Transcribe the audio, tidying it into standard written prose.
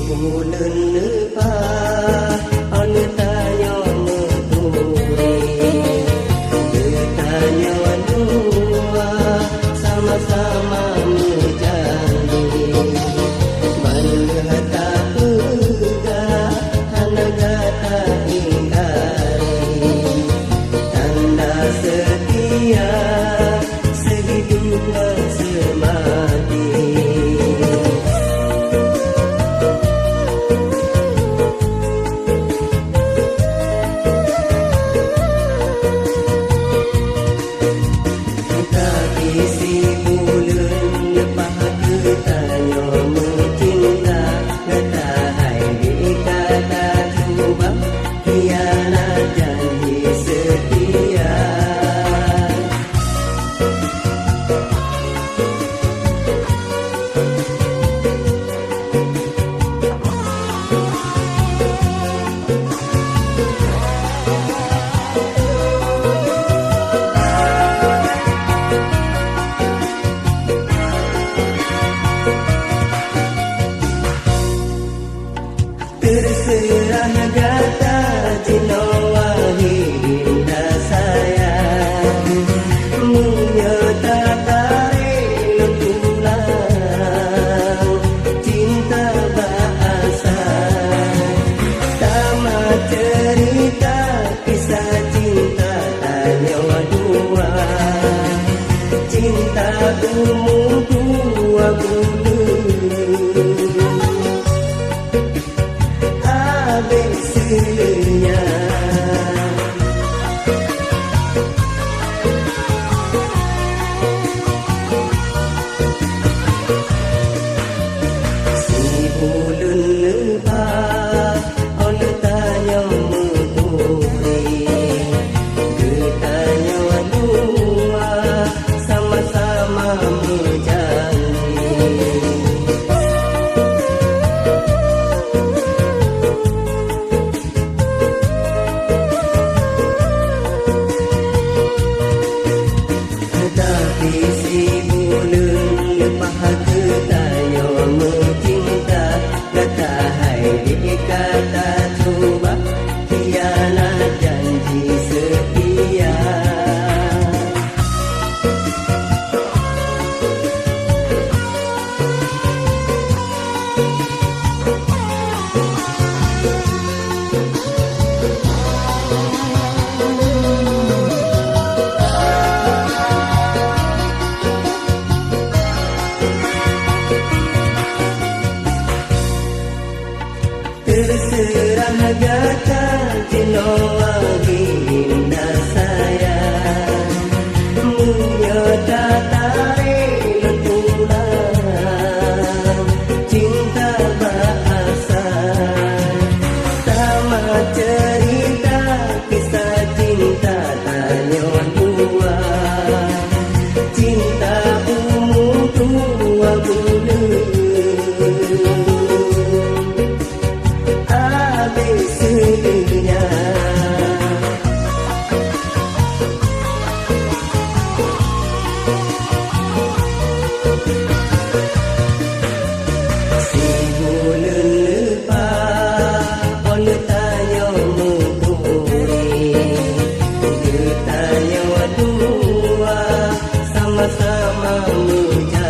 bulan lepas anu tanya meturi bertanya dua sama-sama menjadi melihat tak pegah hana kata ingkari tanda setia sehidup semati. Isi bulan lepas ketanya mencinta kata hai dikata cuba hianat janji setia. Terserah kata cinawa hingga saya menyata tarik pulang cinta bahasa tamat cerita kisah cinta tanya dua cinta umum dua bulan hasilnya. Si bulan lepas oleh tanya meturi ketanya dua sama-sama berjanji isi bulan lepas ketanya mencinta kata hai dikata cuba hianat janji setia. Terserah kata cinawa hingga saya menyata tarik pulang cinta bahasa tamat cerita kisah cinta tanya dua cinta umum dua bulan hasilnya. Si bulan lepas oleh tanya meturi bertanya dua sama-sama menjadi